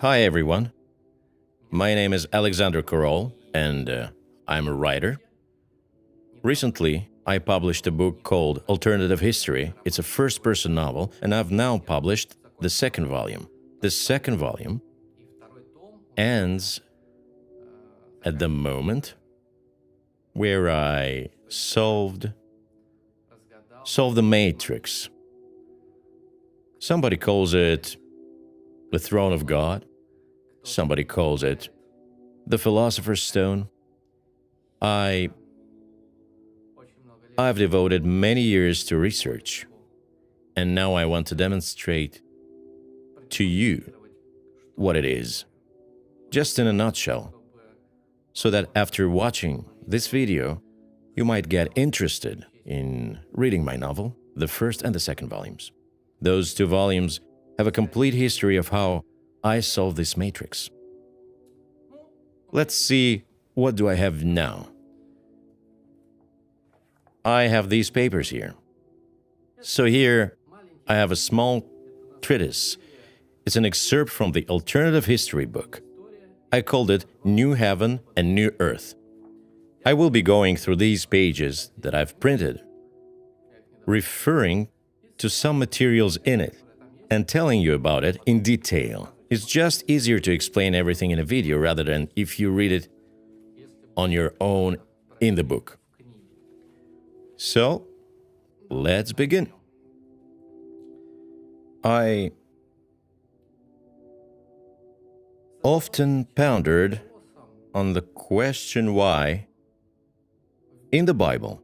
Hi, everyone. My name is Alexander Korol, and I'm a writer. Recently, I published a book called Alternative History. It's a first person novel, and I've now published the second volume. The second volume ends at the moment where I solved the matrix. Somebody calls it the throne of God. Somebody calls it the Philosopher's Stone. I've devoted many years to research, and now I want to demonstrate to you what it is, just in a nutshell, so that after watching this video, you might get interested in reading my novel, the first and the second volumes. Those two volumes have a complete history of how I solved this matrix. Let's see, what do I have now? I have these papers here. So here, I have a small treatise. It's an excerpt from the Alternative History book. I called it New Heaven and New Earth. I will be going through these pages that I've printed, referring to some materials in it, and telling you about it in detail. It's just easier to explain everything in a video rather than if you read it on your own in the book. So, let's begin. I often pondered on the question why, in the Bible,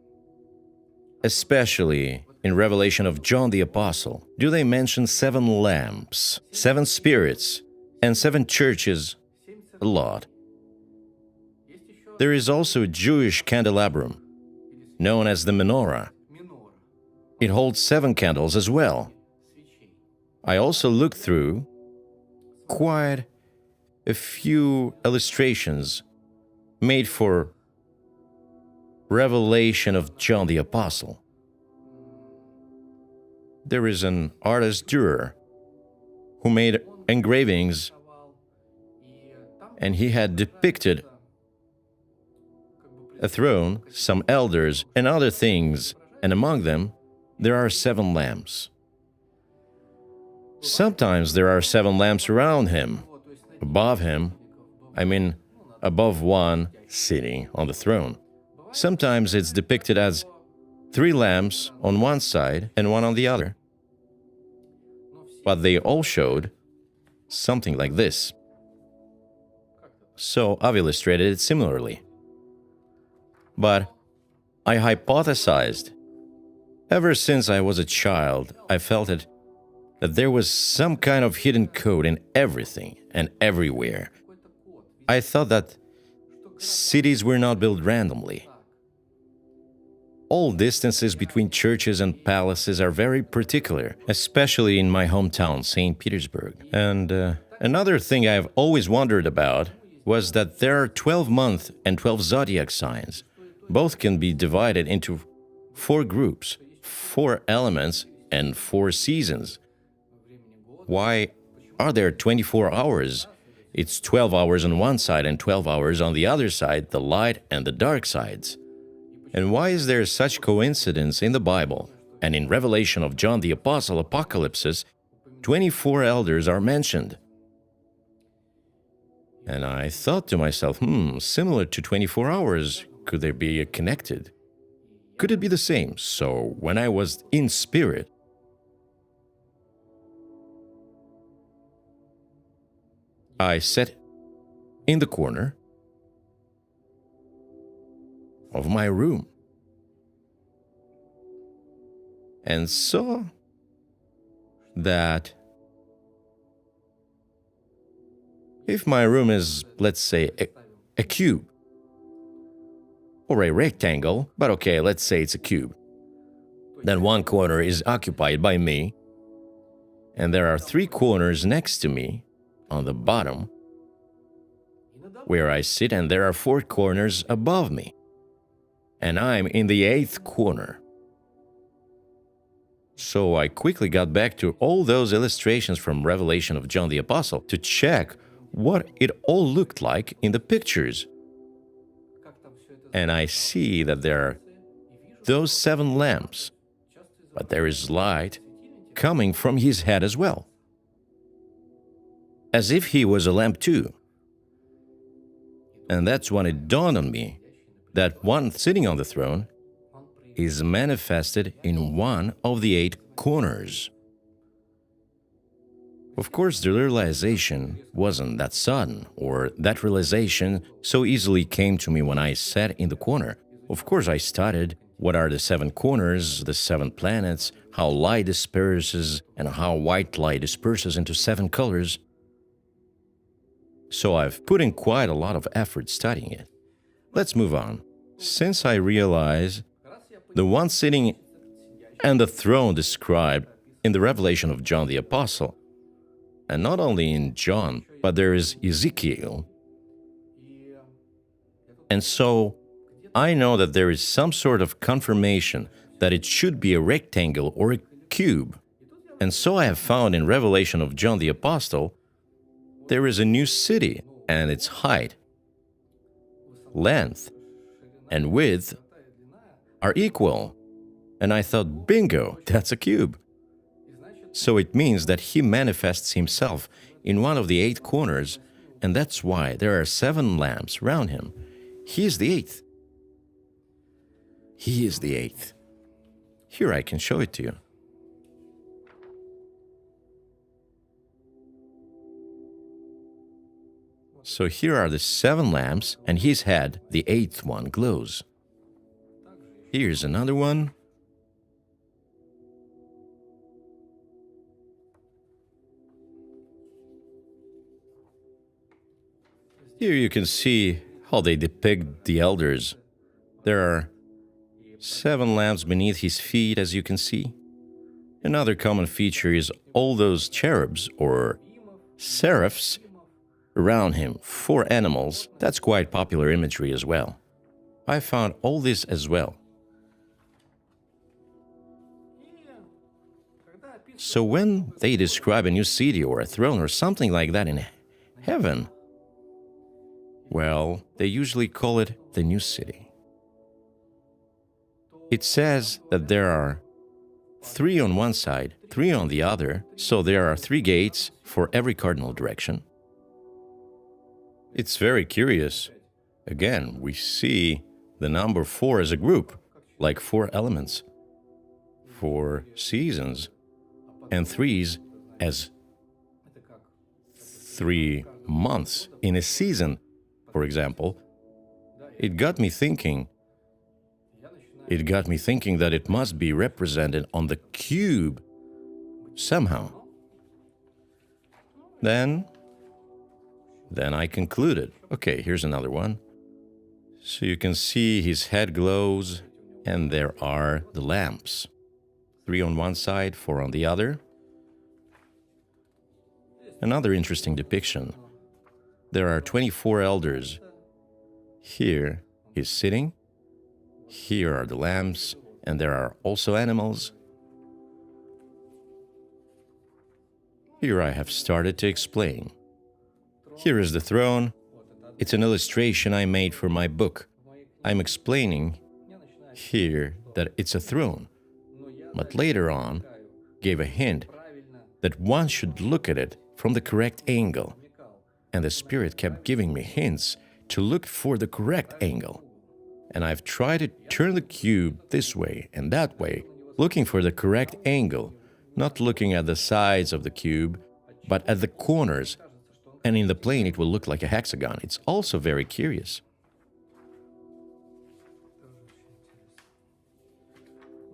especially in Revelation of John the Apostle, do they mention 7 lamps, 7 spirits, and 7 churches a lot? There is also a Jewish candelabrum, known as the menorah. It holds 7 candles as well. I also looked through quite a few illustrations made for Revelation of John the Apostle. There is an artist Dürer who made engravings, and he had depicted a throne, some elders, and other things, and among them there are 7 lamps. Sometimes there are 7 lamps around him, above him, above one sitting on the throne. Sometimes it's depicted as 3 lamps on one side and one on the other. But they all showed something like this. So I've illustrated it similarly. But I hypothesized, ever since I was a child, I felt it, that there was some kind of hidden code in everything and everywhere. I thought that cities were not built randomly. All distances between churches and palaces are very particular, especially in my hometown, St. Petersburg. And another thing I've always wondered about was that there are 12-month and 12 zodiac signs. Both can be divided into 4 groups, 4 elements, and 4 seasons. Why are there 24 hours? It's 12 hours on one side and 12 hours on the other side, the light and the dark sides. And why is there such coincidence in the Bible? And in Revelation of John the Apostle Apocalypse, 24 elders are mentioned. And I thought to myself, similar to 24 hours, could they be connected? Could it be the same? So when I was in spirit, I sat in the corner of my room and saw that if my room is, let's say, a cube or a rectangle, but okay, let's say it's a cube, then one corner is occupied by me, and there are 3 corners next to me on the bottom where I sit, and there are 4 corners above me. And I'm in the 8th corner. So I quickly got back to all those illustrations from Revelation of John the Apostle to check what it all looked like in the pictures. And I see that there are those 7 lamps, but there is light coming from his head as well, as if he was a lamp too. And that's when it dawned on me that one sitting on the throne is manifested in one of the 8 corners. Of course, the realization wasn't that sudden, or that realization so easily came to me when I sat in the corner. Of course, I studied what are the 7 corners, the 7 planets, how light disperses, and how white light disperses into 7 colors. So I've put in quite a lot of effort studying it. Let's move on. Since I realize the one sitting and the throne described in the revelation of John the Apostle, and not only in John, but there is Ezekiel. And so I know that there is some sort of confirmation that it should be a rectangle or a cube. And so I have found in revelation of John the Apostle, there is a new city, and its height, length, and width are equal. And I thought, bingo, that's a cube. So it means that he manifests himself in one of the 8 corners, and that's why there are 7 lamps round him. He is the 8th. He is the 8th. Here I can show it to you. So here are the 7 lamps, and his head, the 8th one, glows. Here's another one. Here you can see how they depict the elders. There are 7 lamps beneath his feet, as you can see. Another common feature is all those cherubs or seraphs around him, 4 animals. That's quite popular imagery as well. I found all this as well. So when they describe a new city or a throne or something like that in heaven, well, they usually call it the new city. It says that there are 3 on one side, 3 on the other, so there are 3 gates for every cardinal direction. It's very curious. Again, we see the number 4 as a group, like 4 elements, 4 seasons, and 3s as 3 months in a season, for example. It got me thinking that it must be represented on the cube somehow. Then I concluded, okay, here's another one. So you can see his head glows, and there are the lamps. 3 on one side, 4 on the other. Another interesting depiction. There are 24 elders. Here he's sitting. Here are the lamps, and there are also animals. Here I have started to explain. Here is the throne. It's an illustration I made for my book. I'm explaining here that it's a throne, but later on gave a hint that one should look at it from the correct angle, and the Spirit kept giving me hints to look for the correct angle. And I've tried to turn the cube this way and that way, looking for the correct angle, not looking at the sides of the cube, but at the corners, and in the plane it will look like a hexagon. It's also very curious.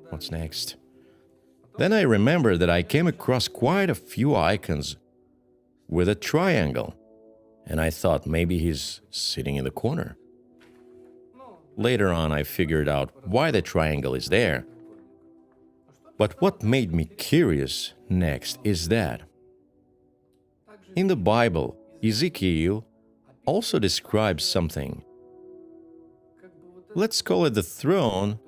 What's next? Then I remember that I came across quite a few icons with a triangle, and I thought maybe he's sitting in the corner. Later on, I figured out why the triangle is there. But what made me curious next is that in the Bible, Ezekiel also describes something. Let's call it the throne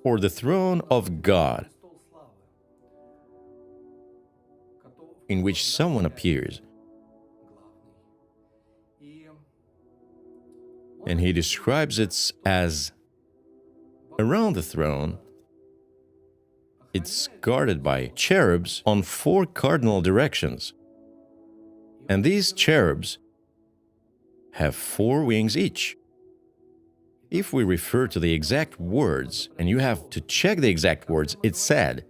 or the throne of God, in which someone appears. And he describes it as around the throne, it's guarded by cherubs on 4 cardinal directions. And these cherubs have 4 wings each. If we refer to the exact words, and you have to check the exact words, it said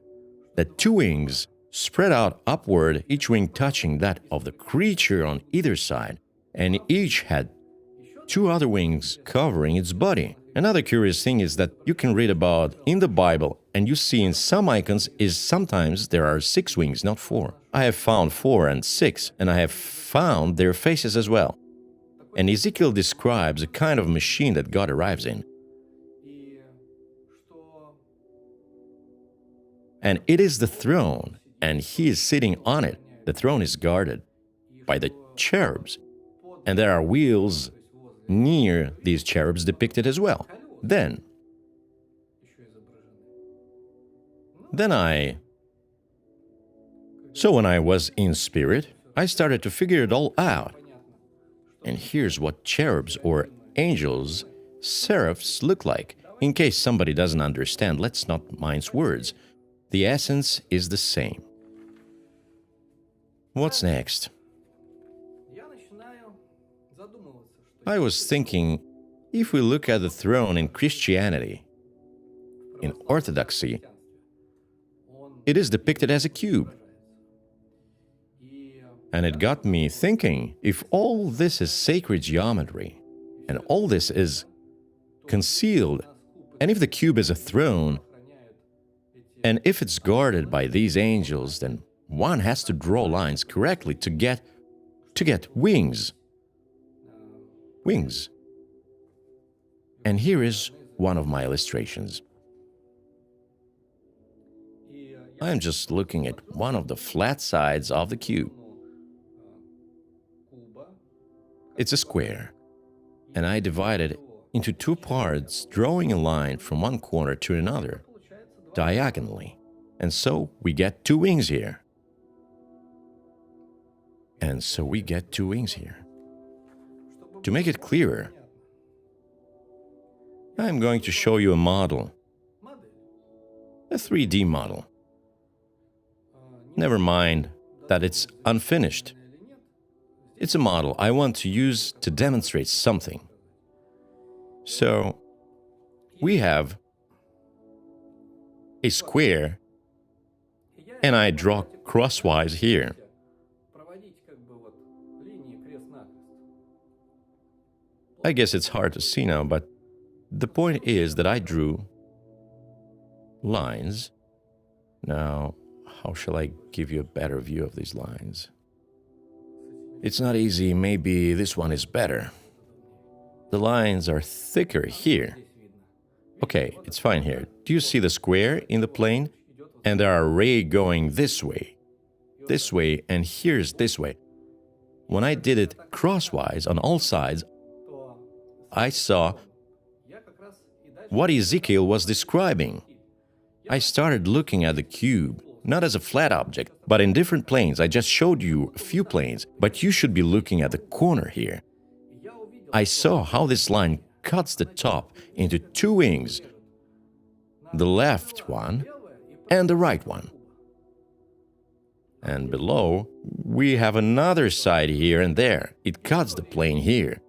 that 2 wings spread out upward, each wing touching that of the creature on either side, and each had 2 other wings covering its body. Another curious thing is that you can read about in the Bible, and you see in some icons is sometimes there are 6 wings, not 4. I have found 4 and 6, and I have found their faces as well. And Ezekiel describes a kind of machine that God arrives in. And it is the throne, and he is sitting on it. The throne is guarded by the cherubs, and there are wheels near these cherubs depicted as well. Then when I was in spirit, I started to figure it all out. And here's what cherubs or angels, seraphs, look like. In case somebody doesn't understand, let's not mince words. The essence is the same. What's next? I was thinking, if we look at the throne in Christianity, in Orthodoxy, it is depicted as a cube. And it got me thinking, if all this is sacred geometry, and all this is concealed, and if the cube is a throne, and if it's guarded by these angels, then one has to draw lines correctly to get wings. Wings. And here is one of my illustrations. I am just looking at one of the flat sides of the cube. It's a square, and I divide it into 2 parts, drawing a line from one corner to another, diagonally. And so we get 2 wings here. And so we get 2 wings here. To make it clearer, I'm going to show you a model, a 3D model. Never mind that it's unfinished. It's a model I want to use to demonstrate something. So, we have a square, and I draw crosswise here. I guess it's hard to see now, but the point is that I drew lines. Now, how shall I give you a better view of these lines? It's not easy, maybe this one is better. The lines are thicker here. Okay, it's fine here. Do you see the square in the plane? And there are rays going this way, and here's this way. When I did it crosswise on all sides, I saw what Ezekiel was describing. I started looking at the cube, not as a flat object, but in different planes. I just showed you a few planes, but you should be looking at the corner here. I saw how this line cuts the top into 2 wings, the left one and the right one. And below, we have another side here and there. It cuts the plane here.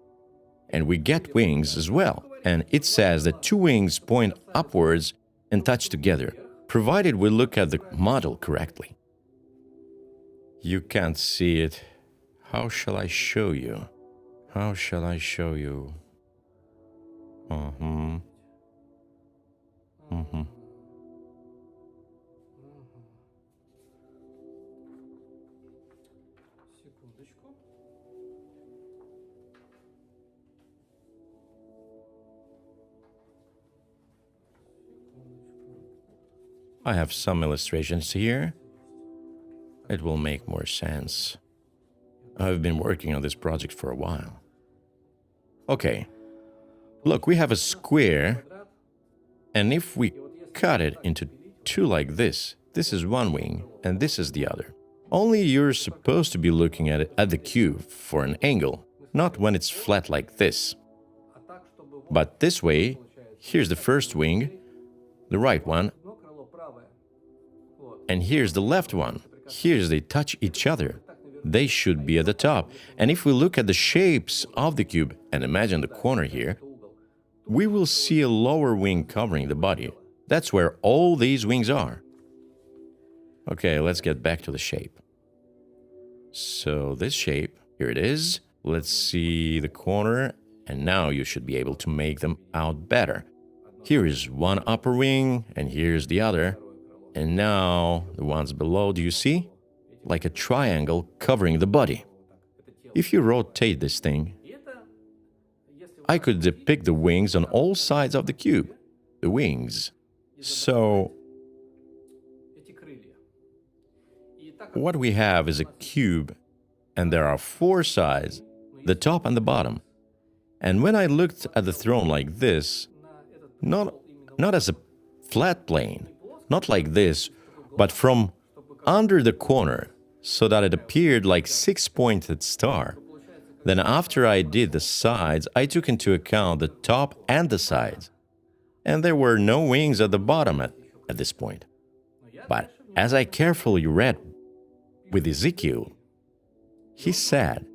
And we get wings as well. And it says that 2 wings point upwards and touch together, provided we look at the model correctly. You can't see it. How shall I show you? How shall I show you? I have some illustrations here. It will make more sense. I've been working on this project for a while. Okay, look, we have a square, and if we cut it into 2 like this is one wing, and this is the other. Only you're supposed to be looking at it at the cube for an angle, not when it's flat like this. But this way, here's the first wing, the right one, and here's the left one. Here's they touch each other. They should be at the top. And if we look at the shapes of the cube and imagine the corner here, we will see a lower wing covering the body. That's where all these wings are. Okay, let's get back to the shape. So this shape, here it is. Let's see the corner, and now you should be able to make them out better. Here is one upper wing, and here's the other. And now the ones below, do you see? Like a triangle covering the body. If you rotate this thing, I could depict the wings on all sides of the cube. The wings. So what we have is a cube, and there are four sides, the top and the bottom. And when I looked at the throne like this, not as a flat plane, not like this, but from under the corner, so that it appeared like six-pointed star. Then after I did the sides, I took into account the top and the sides. And there were no wings at the bottom at this point. But as I carefully read with Ezekiel, he said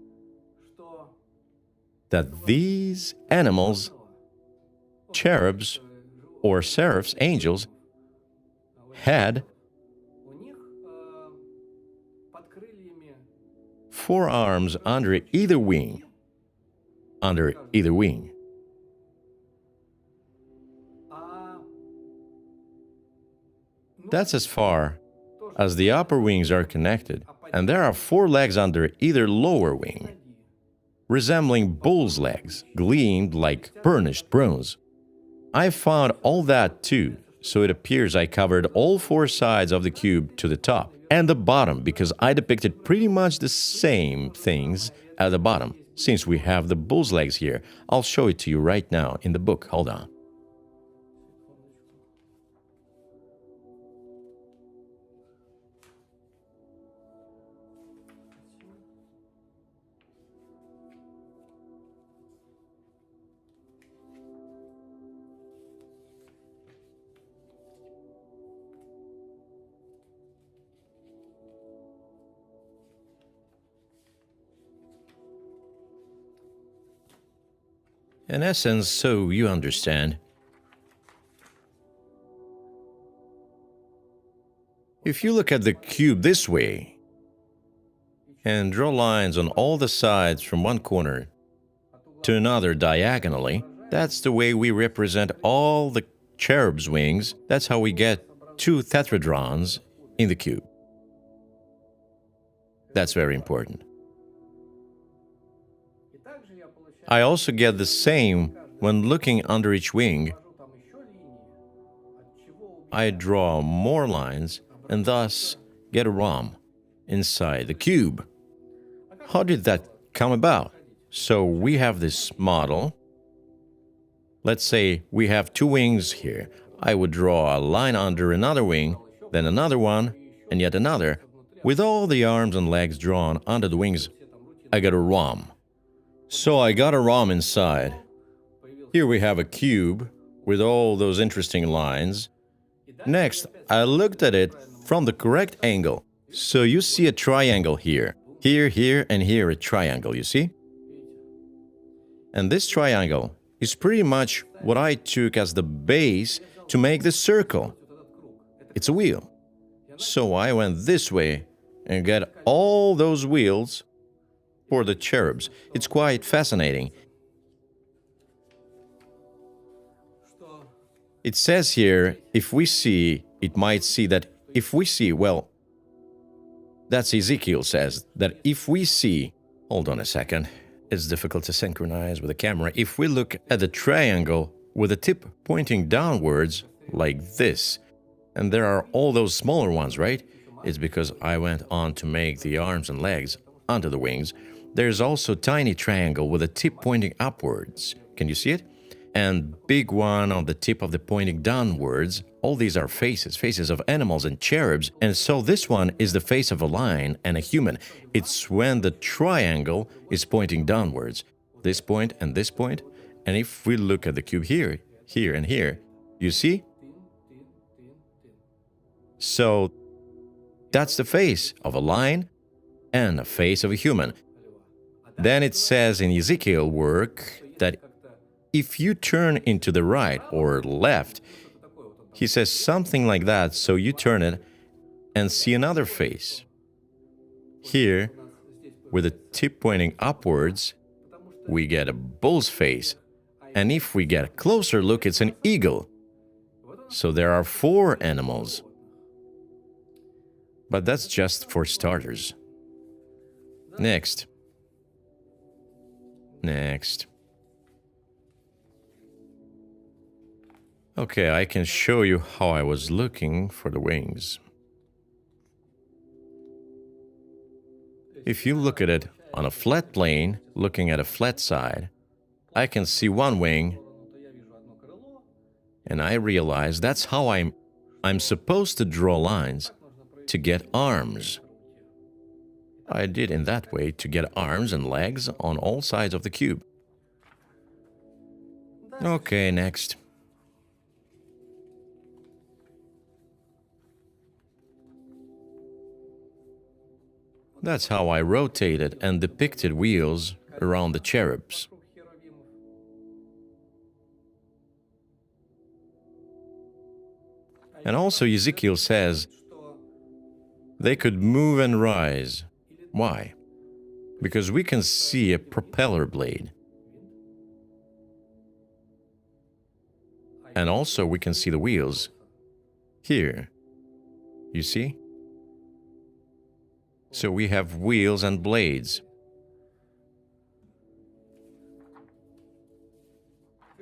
that these animals, cherubs or seraphs, angels, had four arms under either wing. Under either wing. That's as far as the upper wings are connected, and there are four legs under either lower wing, resembling bull's legs, gleamed like burnished bronze. I found all that too, so it appears I covered all four sides of the cube to the top and the bottom, because I depicted pretty much the same things at the bottom. Since we have the bull's legs here, I'll show it to you right now in the book. Hold on. In essence, so you understand, if you look at the cube this way and draw lines on all the sides from one corner to another diagonally, that's the way we represent all the cherub's wings. That's how we get two tetradrans in the cube. That's very important. I also get the same when looking under each wing. I draw more lines and thus get a ROM inside the cube. How did that come about? So we have this model. Let's say we have two wings here. I would draw a line under another wing, then another one, and yet another. With all the arms and legs drawn under the wings, I get a ROM. So I got a ROM inside. Here we have a cube with all those interesting lines. Next, I looked at it from the correct angle. So you see a triangle here. Here, and here a triangle, you see? And this triangle is pretty much what I took as the base to make the circle. It's a wheel. So I went this way and got all those wheels for the cherubs. It's quite fascinating. It says here, if we see, it might see that if we see, well, that's Ezekiel says, that if we see, hold on a second, it's difficult to synchronize with the camera. If we look at the triangle with the tip pointing downwards, like this, and there are all those smaller ones, right? It's because I went on to make the arms and legs under the wings. There's also a tiny triangle with a tip pointing upwards. Can you see it? And big one on the tip of the pointing downwards. All these are faces of animals and cherubs. And so this one is the face of a lion and a human. It's when the triangle is pointing downwards. This point, And if we look at the cube here, here, and here, you see? So that's the face of a lion and a face of a human. Then it says in Ezekiel work that if you turn into the right or left, he says something like that, so you turn it and see another face. Here, with the tip pointing upwards, we get a bull's face. And if we get a closer look, it's an eagle. So there are 4 animals. But that's just for starters. Next. Okay, I can show you how I was looking for the wings. If you look at it on a flat plane, looking at a flat side, I can see one wing, and I realize that's how I'm supposed to draw lines to get arms. I did in that way to get arms and legs on all sides of the cube. Okay, next. That's how I rotated and depicted wheels around the cherubs. And also Ezekiel says they could move and rise. Why? Because we can see a propeller blade. And also we can see the wheels. Here. You see? So we have wheels and blades.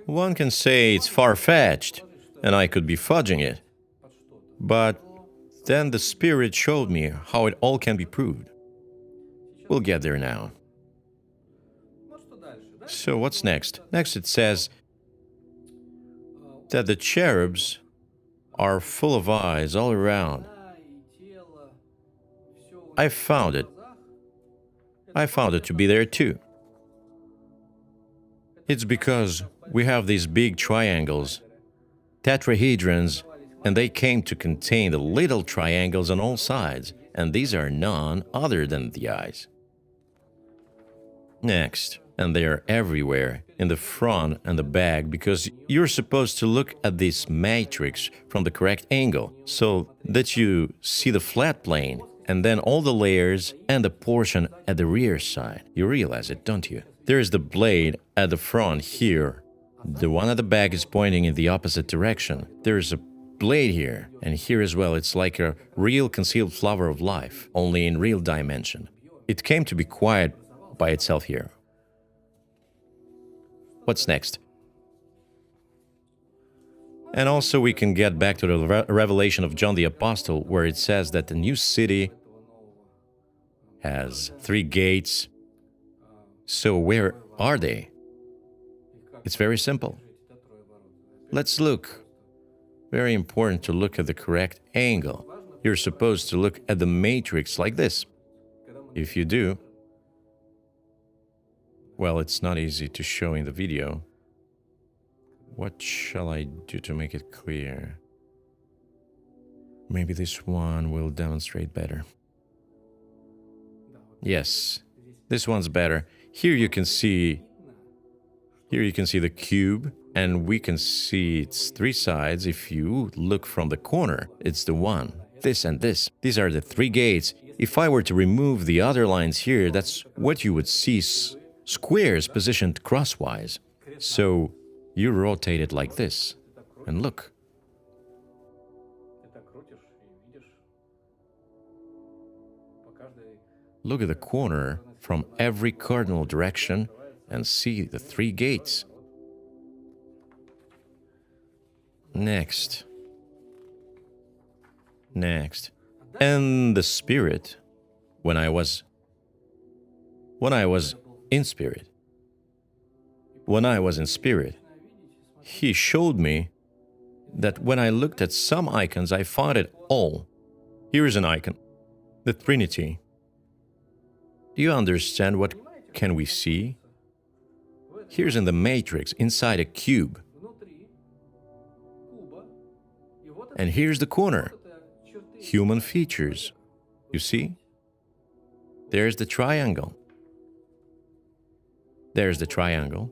One can say it's far-fetched, and I could be fudging it. But then the Spirit showed me how it all can be proved. We'll get there now. So what's next? Next it says that the cherubs are full of eyes all around. I found it to be there too. It's because we have these big triangles, tetrahedrons, and they came to contain the little triangles on all sides, and these are none other than the eyes. Next, and they are everywhere, in the front and the back, because you're supposed to look at this matrix from the correct angle, so that you see the flat plane, and then all the layers and the portion at the rear side. You realize it, don't you? There is the blade at the front here. The one at the back is pointing in the opposite direction. There is a blade here, and here as well. It's like a real concealed flower of life, only in real dimension. It came to be quiet by itself here. What's next? And also we can get back to the revelation of John the Apostle, where it says that the new city has 3 gates. So where are they? It's very simple. Let's look. Very important to look at the correct angle. You're supposed to look at the matrix like this. If you do, well, it's not easy to show in the video. What shall I do to make it clear? Maybe this one will demonstrate better. Yes, this one's better. Here you can see the cube, and we can see its 3 sides. If you look from the corner, it's the one, this and this. These are the 3 gates. If I were to remove the other lines here, that's what you would see, squares positioned crosswise. So you rotate it like this, and look. Look at the corner from every cardinal direction and see the 3 gates. Next. And the Spirit, when I was in spirit, He showed me that when I looked at some icons, I found it all. Here is an icon, the Trinity. Do you understand what can we see? Here's in the matrix, inside a cube. And here's the corner. Human features. You see? There's the triangle. There's the triangle.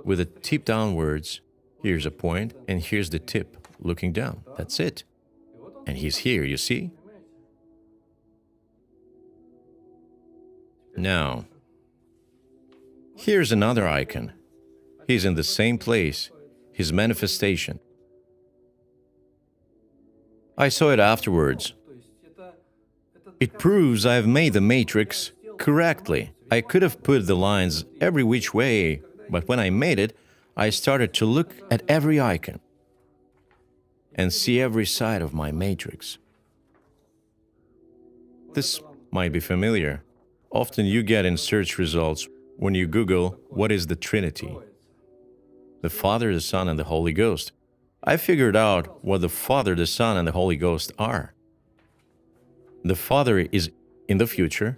With a tip downwards. Here's a point, and here's the tip looking down. That's it. And he's here, you see? Now, here's another icon. He's in the same place, his manifestation. I saw it afterwards. It proves I've made the matrix correctly. I could have put the lines every which way, but when I made it, I started to look at every icon and see every side of my matrix. This might be familiar. Often you get in search results when you Google, what is the Trinity? The Father, the Son, and the Holy Ghost. I figured out what the Father, the Son, and the Holy Ghost are. The Father is in the future,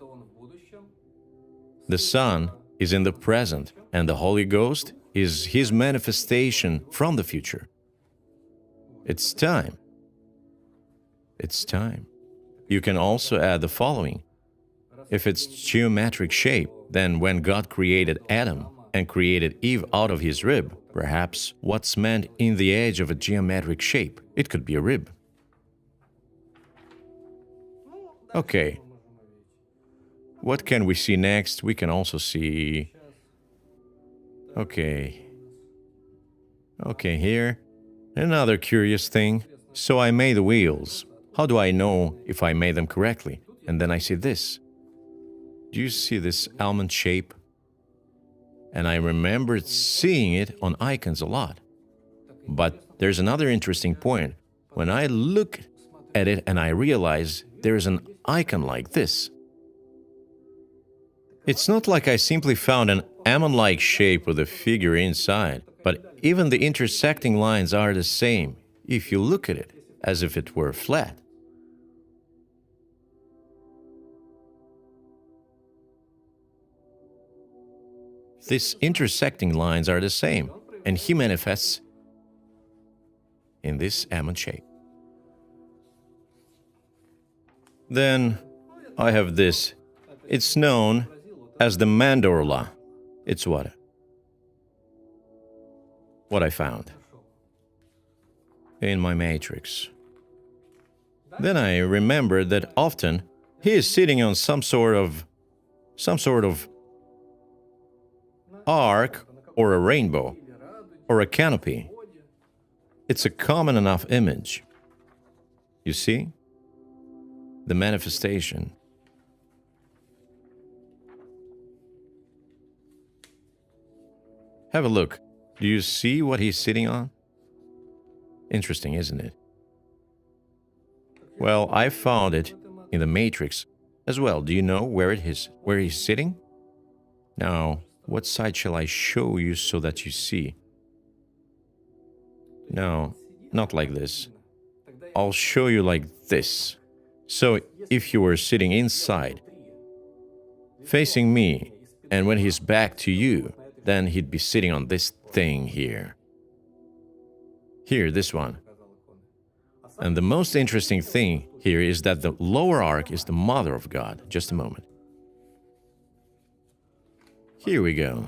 the Son is in the present, and the Holy Ghost is His manifestation from the future. It's time. It's time. You can also add the following. If it's geometric shape, then when God created Adam and created Eve out of his rib, perhaps what's meant in the edge of a geometric shape, it could be a rib. Okay. What can we see next? We can also see... Okay, here. Another curious thing. So I made the wheels. How do I know if I made them correctly? And then I see this. Do you see this almond shape? And I remembered seeing it on icons a lot. But there's another interesting point. When I look at it and I realize there's an icon like this. It's not like I simply found an almond-like shape with a figure inside, but even the intersecting lines are the same if you look at it as if it were flat. These intersecting lines are the same, and he manifests in this almond shape. Then I have this. It's known as the mandorla. It's what I found in my matrix. Then I remembered that often he is sitting on some sort of arc or a rainbow or a canopy. It's a common enough image. You see? The manifestation. Have a look. Do you see what he's sitting on? Interesting, isn't it? Well, I found it in the matrix as well. Do you know where it is? Where he's sitting? Now, what side shall I show you so that you see? No, not like this. I'll show you like this. So, if you were sitting inside, facing me, and when he's back to you, then he'd be sitting on this thing here. Here, this one. And the most interesting thing here is that the lower arc is the Mother of God. Just a moment. Here we go.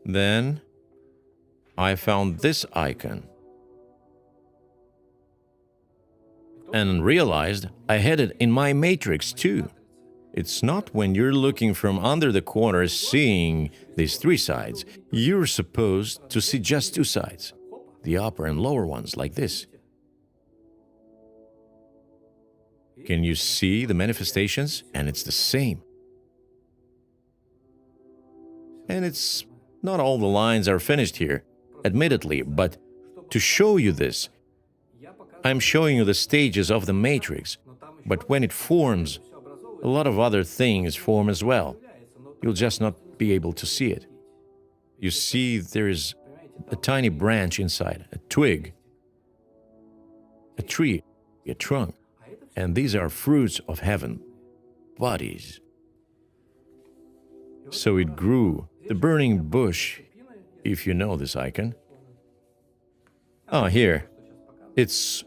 Then I found this icon and realized I had it in my matrix too. It's not when you're looking from under the corner seeing these three sides. You're supposed to see just two sides, the upper and lower ones like this. Can you see the manifestations? And it's the same. And it's not all the lines are finished here, admittedly, but to show you this, I'm showing you the stages of the matrix, but when it forms, a lot of other things form as well. You'll just not be able to see it. You see, there is a tiny branch inside, a twig, a tree, a trunk, and these are fruits of heaven, bodies. So it grew, the burning bush, if you know this icon. Ah, here. It's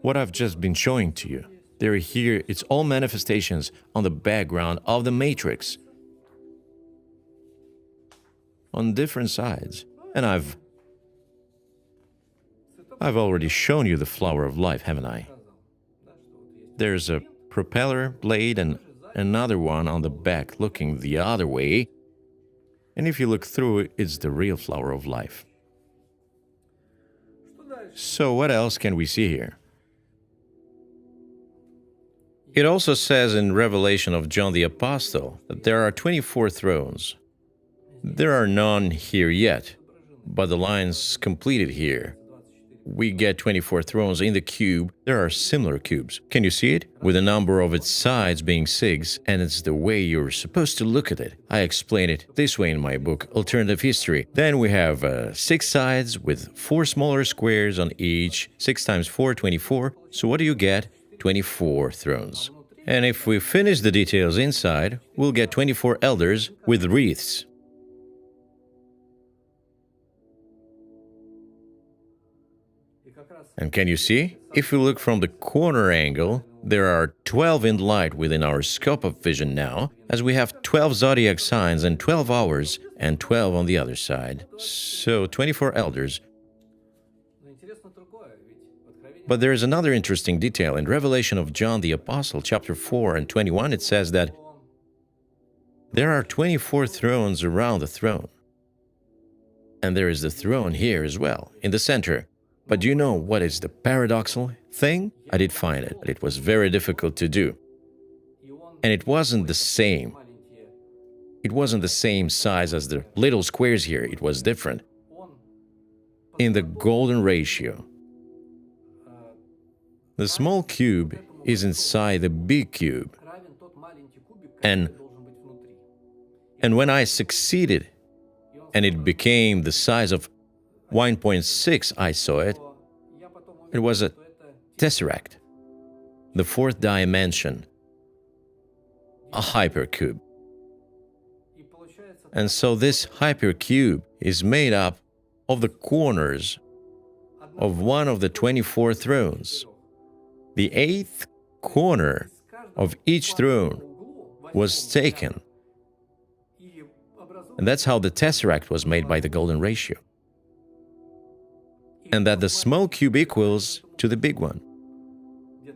what I've just been showing to you. They're here, it's all manifestations on the background of the matrix, on different sides. And I've already shown you the flower of life, haven't I? There's a propeller blade and another one on the back looking the other way. And if you look through it, it's the real flower of life. So what else can we see here? It also says in Revelation of John the Apostle that there are 24 thrones. There are none here yet, but the line's completed here. We get 24 thrones in the cube. There are similar cubes. Can you see it? With a number of its sides being 6, and it's the way you're supposed to look at it. I explain it this way in my book, Alternative History. Then we have 6 sides with 4 smaller squares on each. 6 times 4, 24. So what do you get? 24 thrones. And if we finish the details inside, we'll get 24 elders with wreaths. And can you see? If we look from the corner angle, there are 12 in light within our scope of vision now, as we have 12 zodiac signs and 12 hours, and 12 on the other side. So 24 elders. But there is another interesting detail. In Revelation of John the Apostle, chapter 4 and 21, it says that there are 24 thrones around the throne. And there is the throne here as well, in the center. But do you know what is the paradoxical thing? I did find it, but it was very difficult to do. And it wasn't the same. It wasn't the same size as the little squares here. It was different. In the golden ratio, the small cube is inside the big cube. And when I succeeded, and it became the size of 1.6, I saw it. It was a tesseract, the 4th dimension, a hypercube. And so this hypercube is made up of the corners of one of the 24 thrones. The 8th corner of each throne was taken. And that's how the tesseract was made by the golden ratio. And that the small cube equals to the big one.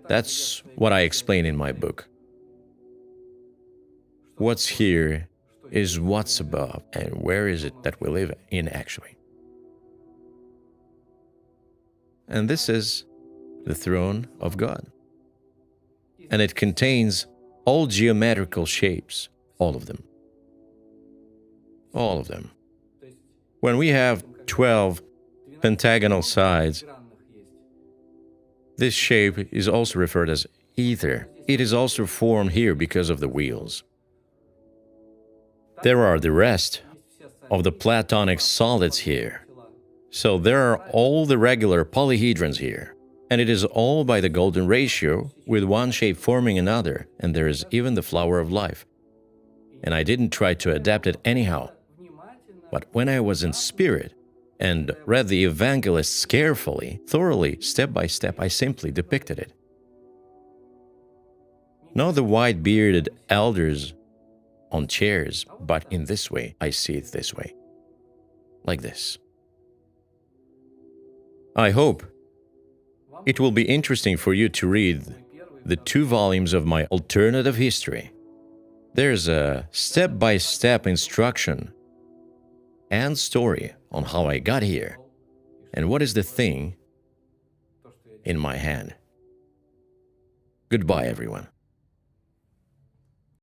That's what I explain in my book. What's here is what's above, and where is it that we live in actually. And this is the throne of God. And it contains all geometrical shapes, all of them. All of them. When we have 12 pentagonal sides, this shape is also referred as ether. It is also formed here because of the wheels. There are the rest of the Platonic solids here. So there are all the regular polyhedrons here. And it is all by the golden ratio, with one shape forming another, and there is even the flower of life. And I didn't try to adapt it anyhow. But when I was in spirit, and read the evangelists carefully, thoroughly, step by step, I simply depicted it. Not the white-bearded elders on chairs, but in this way, I see it this way. Like this. I hope it will be interesting for you to read the 2 volumes of my alternative history. There's a step-by-step instruction and story on how I got here and what is the thing in my hand. Goodbye, everyone.